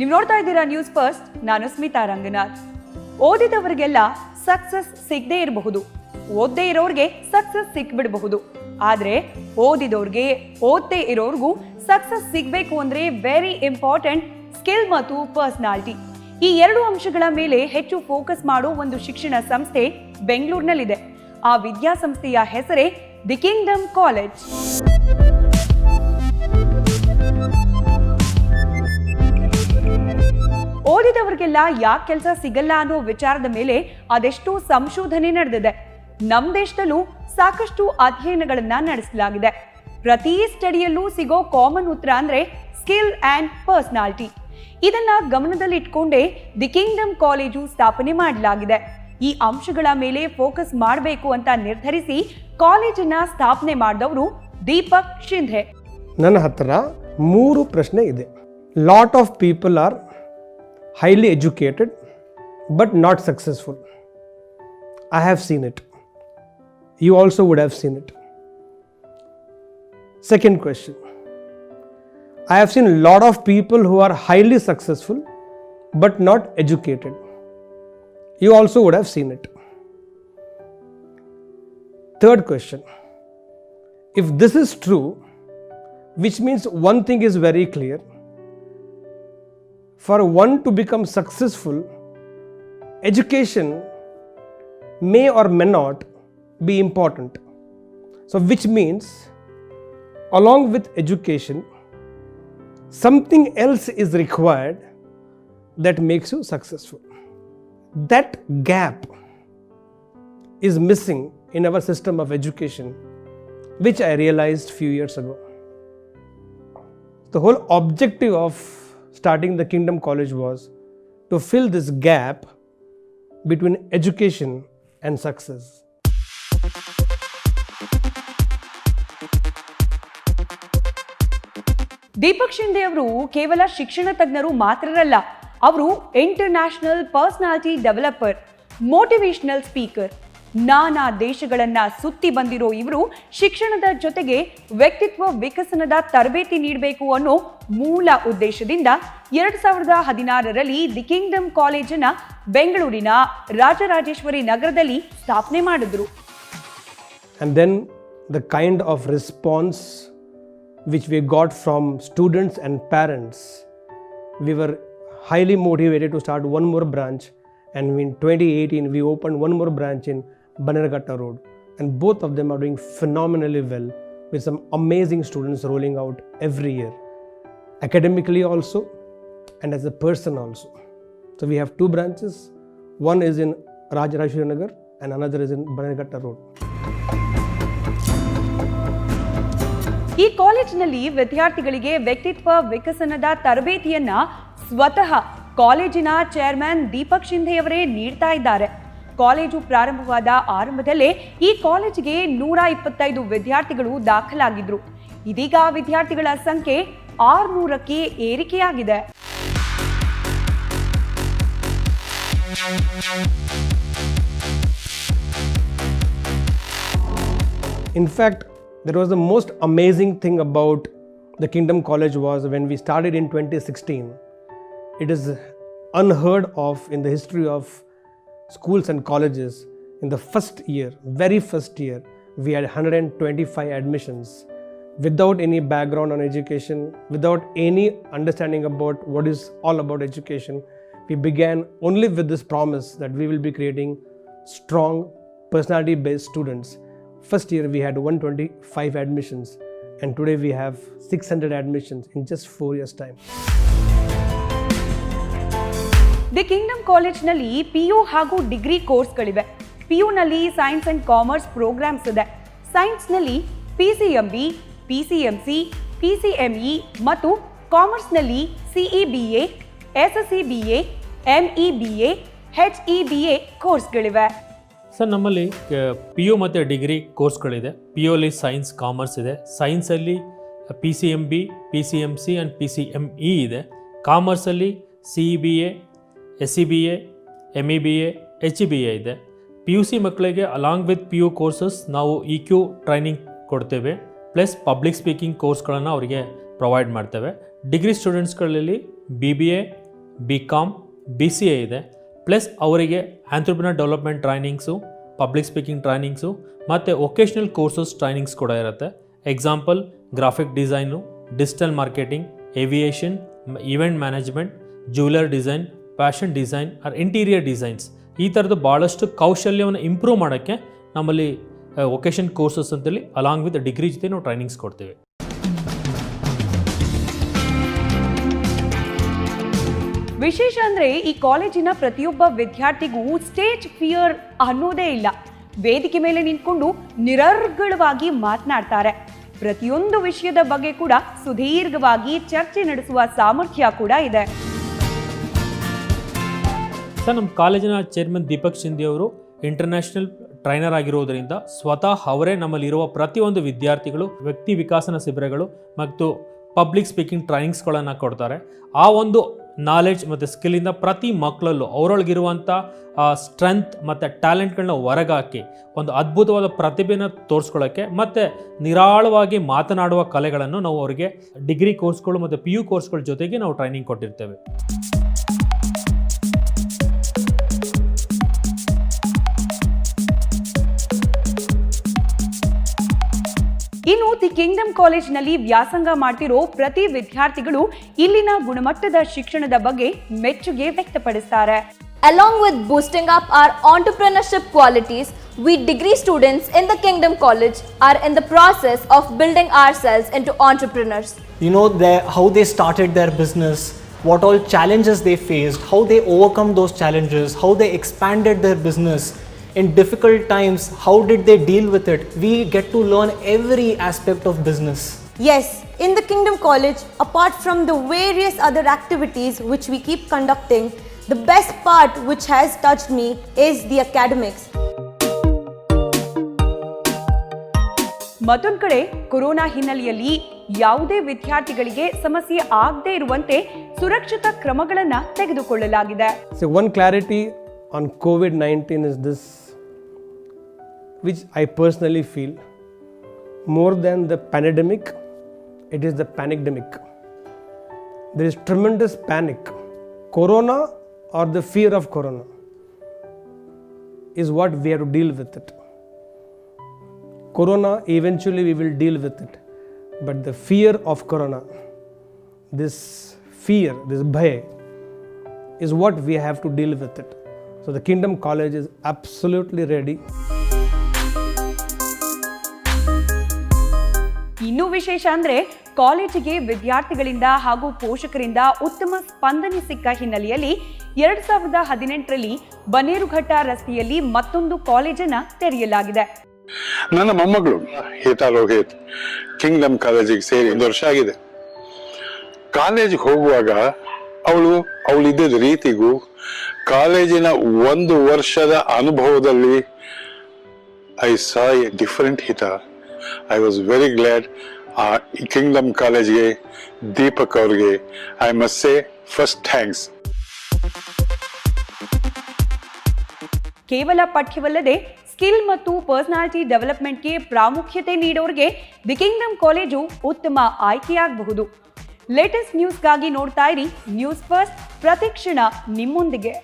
ನೀವು ನೋಡ್ತಾ ಇದ್ದೀರಾ ನ್ಯೂಸ್ ಫಸ್ಟ್. ನಾನು ಸ್ಮಿತಾ ರಂಗನಾಥ್. ಓದಿದವರಿಗೆಲ್ಲ ಸಕ್ಸಸ್ ಸಿಗದೆ ಇರಬಹುದು, ಓದದೇ ಇರೋರ್ಗೆ ಸಕ್ಸಸ್ ಸಿಕ್ಬಿಡಬಹುದು. ಆದ್ರೆ ಓದಿದವ್ರಿಗೆ ಓದದೇ ಇರೋರ್ಗೂ ಸಕ್ಸಸ್ ಸಿಗ್ಬೇಕು ಅಂದ್ರೆ ವೆರಿ ಇಂಪಾರ್ಟೆಂಟ್ ಸ್ಕಿಲ್ ಮತ್ತು ಪರ್ಸನಾಲಿಟಿ. ಈ ಎರಡು ಅಂಶಗಳ ಮೇಲೆ ಹೆಚ್ಚು ಫೋಕಸ್ ಮಾಡೋ ಒಂದು ಶಿಕ್ಷಣ ಸಂಸ್ಥೆ ಬೆಂಗಳೂರಿನಲ್ಲಿದೆ. ಆ ವಿದ್ಯಾಸಂಸ್ಥೆಯ ಹೆಸರೇ ದಿ ಕಿಂಗ್ಡಮ್ ಕಾಲೇಜ್. ಓದಿದವರಿಗೆಲ್ಲ ಯಾಕೆ ಕೆಲಸ ಸಿಗಲ್ಲ ಅನ್ನೋ ವಿಚಾರದ ಮೇಲೆ ಅದೆಷ್ಟೋ ಸಂಶೋಧನೆ ನಡೆದಿದೆ. ನಮ್ಮ ದೇಶದಲ್ಲೂ ಸಾಕಷ್ಟು ಅಧ್ಯಯನಗಳನ್ನ ನಡೆಸಲಾಗಿದೆ. ಪ್ರತಿ ಸ್ಟಡಿಯಲ್ಲೂ ಸಿಗೋ ಕಾಮನ್ ಉತ್ತರ ಅಂದ್ರೆ ಸ್ಕಿಲ್ ಅಂಡ್ ಪರ್ಸನಾಲಿಟಿ. ಇದನ್ನ ಗಮನದಲ್ಲಿಟ್ಕೊಂಡೇ ದಿ ಕಿಂಗ್ಡಮ್ ಕಾಲೇಜು ಸ್ಥಾಪನೆ ಮಾಡಲಾಗಿದೆ. ಈ ಅಂಶಗಳ ಮೇಲೆ ಫೋಕಸ್ ಮಾಡಬೇಕು ಅಂತ ನಿರ್ಧರಿಸಿ ಕಾಲೇಜನ್ನ ಸ್ಥಾಪನೆ ಮಾಡಿದವರು ದೀಪಕ್ ಶಿಂಧೆ. ನನ್ನ ಹತ್ರ 3 ಪ್ರಶ್ನೆ ಇದೆ. Lot of people are highly educated but not successful. I have seen it. You also would have seen it. Second question. I have seen a lot of people who are highly successful but not educated. You also would have seen it. Third question. If this is true, which means one thing is very clear. For one to become successful, education may or may not be important. So which means along with education, something else is required that makes you successful. That gap is missing in our system of education, which I realized few years ago. The whole objective of starting the Kingdom College was to fill this gap between education and success. Deepak Shinde ಅವರು ಕೇವಲ ಶಿಕ್ಷಣ ತಜ್ಞರು ಮಾತ್ರರಲ್ಲ, ಅವರು international personality developer, motivational speaker. ನಾನಾ ದೇಶಗಳನ್ನ ಸುತ್ತಿ ಬಂದಿರೋ ಇವರು ಶಿಕ್ಷಣದ ಜೊತೆಗೆ ವ್ಯಕ್ತಿತ್ವ ವಿಕಸನದ ತರಬೇತಿ ನೀಡಬೇಕು ಅನ್ನೋ ಮೂಲ ಉದ್ದೇಶದಿಂದ 2016ರಲ್ಲಿ ದಿ ಕಿಂಗ್ಡಮ್ ಕಾಲೇಜನ್ನ ಬೆಂಗಳೂರಿನ ರಾಜರಾಜೇಶ್ವರಿ ನಗರದಲ್ಲಿ ಸ್ಥಾಪನೆ ಮಾಡಿದ್ರು. And then the kind of response which we got from students and parents, we were highly motivated to start one more branch, and in 2018 we opened one more branch in Bannerghatta Road, and both of them are doing phenomenally well with some amazing students rolling out every year, academically also and as a person also. So we have 2 branches. One is in Rajarajeshwari Nagar and another is in Bannerghatta Road. ಈ ಕಾಲೇಜಿನಲ್ಲಿ ವಿದ್ಯಾರ್ಥಿಗಳಿಗೆ ವ್ಯಕ್ತಿತ್ವ ವಿಕಸನದ ತರಬೇತಿಯನ್ನ ಸ್ವತಃ ಕಾಲೇಜಿನ chairman Deepak ಶಿಂಧೆಯವರೇ ನೀಡ್ತಾ ಇದ್ದಾರೆ. College ಪ್ರಾರಂಭವಾದ ಆರಂಭದಲ್ಲೇ ಈ ಕಾಲೇಜಿಗೆ 125 ವಿದ್ಯಾರ್ಥಿಗಳು ದಾಖಲಾಗಿದ್ರು. ಇದೀಗ ವಿದ್ಯಾರ್ಥಿಗಳ ಸಂಖ್ಯೆ 600ಕ್ಕೆ ಏರಿಕೆಯಾಗಿದೆ. In fact, there was the most amazing thing about the Kingdom College was when we started in 2016. It is unheard of in the history of schools and colleges. In the first year, very first year, we had 125 admissions without any background on education, without any understanding about what is all about education. We began only with this promise that we will be creating strong personality-based students. First year we had 125 admissions, and today we have 600 admissions in just 4 years' time. The kingdom ಕಾಲೇಜ್ನಲ್ಲಿ PU ಹಾಗೂ degree ಕೋರ್ಸ್ಗಳಿವೆ. PUನಲ್ಲಿ science and commerce programmes ಇದೆ. ಸೈನ್ಸ್ನಲ್ಲಿ PCMB, PCMC, PCME ಮತ್ತು ಕಾಮರ್ಸ್ನಲ್ಲಿ CEBA, SSCBA, MEBA, HEBA ಕೋರ್ಸ್ಗಳಿವೆ. Sir, ನಮ್ಮಲ್ಲಿ PU ಮತ್ತು ಡಿಗ್ರಿ ಕೋರ್ಸ್ಗಳಿದೆ. PUಲಿ ಸೈನ್ಸ್ ಕಾಮರ್ಸ್ ಇದೆ. ಸೈನ್ಸಲ್ಲಿ PCMB, PCMC ಆ್ಯಂಡ್ PCME ಇದೆ. ಕಾಮರ್ಸಲ್ಲಿ CEBA, SCBA, MEBA, HEBA ಇದೆ. PUC ಮಕ್ಕಳಿಗೆ ಅಲಾಂಗ್ ವಿತ್ PU ಕೋರ್ಸಸ್ ನಾವು EQ ಟ್ರೈನಿಂಗ್ ಕೊಡ್ತೇವೆ, ಪ್ಲಸ್ ಪಬ್ಲಿಕ್ ಸ್ಪೀಕಿಂಗ್ ಕೋರ್ಸ್ಗಳನ್ನು ಅವರಿಗೆ ಪ್ರೊವೈಡ್ ಮಾಡ್ತೇವೆ. ಡಿಗ್ರಿ ಸ್ಟೂಡೆಂಟ್ಸ್ಗಳಲ್ಲಿ BBA, BCom, BCA ಇದೆ. ಪ್ಲಸ್ ಅವರಿಗೆ entrepreneur development trainings, public speaking trainings ಮತ್ತು ವೊಕೇಶ್ನಲ್ ಕೋರ್ಸಸ್ ಟ್ರೈನಿಂಗ್ಸ್ ಕೂಡ ಇರುತ್ತೆ. Example graphic design, digital marketing, aviation, event management, jeweller design, fashion design or interior designs. ಈ ಥರದ್ದು ಭಾಳಷ್ಟು ಕೌಶಲ್ಯವನ್ನು ಇಂಪ್ರೂವ್ ಮಾಡೋಕ್ಕೆ ನಮ್ಮಲ್ಲಿ ವೊಕೇಶನ್ ಕೋರ್ಸಸ್ ಅಂತೇಳಿ ಅಲಾಂಗ್ ವಿತ್ ಡಿಗ್ರಿ ಜೊತೆ ನಾವು ಟ್ರೈನಿಂಗ್ಸ್ ಕೊಡ್ತೀವಿ. ವಿಶೇಷ ಅಂದರೆ ಈ ಕಾಲೇಜಿನ ಪ್ರತಿಯೊಬ್ಬ ವಿದ್ಯಾರ್ಥಿಗೂ ಸ್ಟೇಜ್ ಫಿಯರ್ ಅನ್ನೋದೇ ಇಲ್ಲ. ವೇದಿಕೆ ಮೇಲೆ ನಿಂತ್ಕೊಂಡು ನಿರರ್ಗಳವಾಗಿ ಮಾತನಾಡ್ತಾರೆ. ಪ್ರತಿಯೊಂದು ವಿಷಯದ ಬಗ್ಗೆ ಕೂಡ ಸುದೀರ್ಘವಾಗಿ ಚರ್ಚೆ ನಡೆಸುವ ಸಾಮರ್ಥ್ಯ ಕೂಡ ಇದೆ. ಸರ್, ನಮ್ಮ ಕಾಲೇಜಿನ ಚೇರ್ಮನ್ ದೀಪಕ್ ಶಿಂದೆ ಅವರು ಇಂಟರ್ನ್ಯಾಷನಲ್ ಟ್ರೈನರ್ ಆಗಿರೋದರಿಂದ ಸ್ವತಃ ಅವರೇ ನಮ್ಮಲ್ಲಿರುವ ಪ್ರತಿಯೊಂದು ವಿದ್ಯಾರ್ಥಿಗಳು ವ್ಯಕ್ತಿ ವಿಕಾಸನ ಶಿಬಿರಗಳು ಮತ್ತು ಪಬ್ಲಿಕ್ ಸ್ಪೀಕಿಂಗ್ ಟ್ರೈನಿಂಗ್ಸ್ಗಳನ್ನು ಕೊಡ್ತಾರೆ. ಆ ಒಂದು ನಾಲೆಡ್ಜ್ ಮತ್ತು ಸ್ಕಿಲ್ಲಿಂದ ಪ್ರತಿ ಮಕ್ಕಳಲ್ಲೂ ಅವರೊಳಗಿರುವಂಥ ಸ್ಟ್ರೆಂತ್ ಮತ್ತು ಟ್ಯಾಲೆಂಟ್ಗಳನ್ನ ಹೊರಗಾಕಿ ಒಂದು ಅದ್ಭುತವಾದ ಪ್ರತಿಭೆನ ತೋರಿಸ್ಕೊಳ್ಳೋಕ್ಕೆ ಮತ್ತು ನಿರಾಳವಾಗಿ ಮಾತನಾಡುವ ಕಲೆಗಳನ್ನು ನಾವು ಅವರಿಗೆ ಡಿಗ್ರಿ ಕೋರ್ಸ್ಗಳು ಮತ್ತು PU ಕೋರ್ಸ್ಗಳ ಜೊತೆಗೆ ನಾವು ಟ್ರೈನಿಂಗ್ ಕೊಟ್ಟಿರ್ತೇವೆ. ಇನ್ನು ದಿ ಕಿಂಗ್ಡಮ್ ಕಾಲೇಜಿನಲ್ಲಿ ವ್ಯಾಸಂಗ ಮಾಡ್ತಿರೋ ಪ್ರತಿ ವಿದ್ಯಾರ್ಥಿಗಳು ಇಲ್ಲಿನ ಗುಣಮಟ್ಟದ ಶಿಕ್ಷಣದ ಬಗ್ಗೆ ಮೆಚ್ಚುಗೆ ವ್ಯಕ್ತಪಡಿಸ್ತಾರೆ. Along with boosting up our entrepreneurship qualities, we degree students in the Kingdom College are in the process of building ourselves into entrepreneurs. You know, how they started their business, what all challenges they faced, how they overcome those challenges, how they expanded their business. In difficult times, how did they deal with it? We get to learn every aspect of business. Yes, in the Kingdom College, apart from the various other activities which we keep conducting, the best part which has touched me is the academics. ಮತ್ತೊಂದು ಕಡೆ corona ಹಿನ್ನೆಲೆಯಲ್ಲಿ ಯಾವುದೇ ವಿದ್ಯಾರ್ಥಿಗಳಿಗೆ ಸಮಸ್ಯೆ ಆಗದೇ ಇರುವಂತೆ ಸುರಕ್ಷತಾ ಕ್ರಮಗಳನ್ನು ತೆಗೆದುಕೊಳ್ಳಲಾಗಿದೆ. So one clarity on COVID-19 is this, which I personally feel, more than the pandemic, it is the panicdemic. There is tremendous panic. Corona or the fear of corona is what we have to deal with it. Corona, eventually we will deal with it. But the fear of corona, this fear, this bhaya, is what we have to deal with it. So the Kingdom College is absolutely ready. ಇನ್ನೂ ವಿಶೇಷ ಅಂದರೆ ಕಾಲೇಜಿಗೆ ವಿದ್ಯಾರ್ಥಿಗಳಿಂದ ಹಾಗೂ ಪೋಷಕರಿಂದ ಉತ್ತಮ ಸ್ಪಂದನೆ ಸಿಕ್ಕ ಹಿನ್ನೆಲೆಯಲ್ಲಿ 2018ರಲ್ಲಿ ಬನ್ನೇರುಘಟ್ಟ ರಸ್ತೆಯಲ್ಲಿ ಮತ್ತೊಂದು ಕಾಲೇಜನ್ನು ತೆರೆಯಲಾಗಿದೆ. ನನ್ನ ಮೊಮ್ಮಗಳು ಹಿತಾ ರೋಹಿತ್ ಕಿಂಗ್ಡಮ್ ಕಾಲೇಜಿಗೆ ಸೇರಿ 1 ವರ್ಷ ಆಗಿದೆ. ಕಾಲೇಜಿಗೆ ಹೋಗುವಾಗ ಅವಳಿದ್ದ ರೀತಿಗೂ ಕಾಲೇಜಿನ 1 ವರ್ಷದ ಅನುಭವದಲ್ಲಿ ಐ ಸಾ ಎ ಡಿಫರೆಂಟ್ ಹಿತಾ. I was very glad. Kingdom ಕಾಲೇಜ್ಗೆ ದೀಪಕ್ ಅವ್ರಿಗೆ I must say first thanks. ಕೇವಲ ಪಠ್ಯವಲ್ಲದೆ ಸ್ಕಿಲ್ ಮತ್ತು ಪರ್ಸನಾಲಿಟಿ ಡೆವಲಪ್ಮೆಂಟ್ಗೆ ಪ್ರಾಮುಖ್ಯತೆ ನೀಡೋರಿಗೆ ದಿ ಕಿಂಗ್ಡಮ್ ಕಾಲೇಜು ಉತ್ತಮ ಆಯ್ಕೆಯಾಗಬಹುದು. ಲೇಟೆಸ್ಟ್ ನ್ಯೂಸ್ಗಾಗಿ ನೋಡ್ತಾ ಇರಿ ನ್ಯೂಸ್ ಫಸ್ಟ್, ಪ್ರತಿಕ್ಷಣ ನಿಮ್ಮೊಂದಿಗೆ.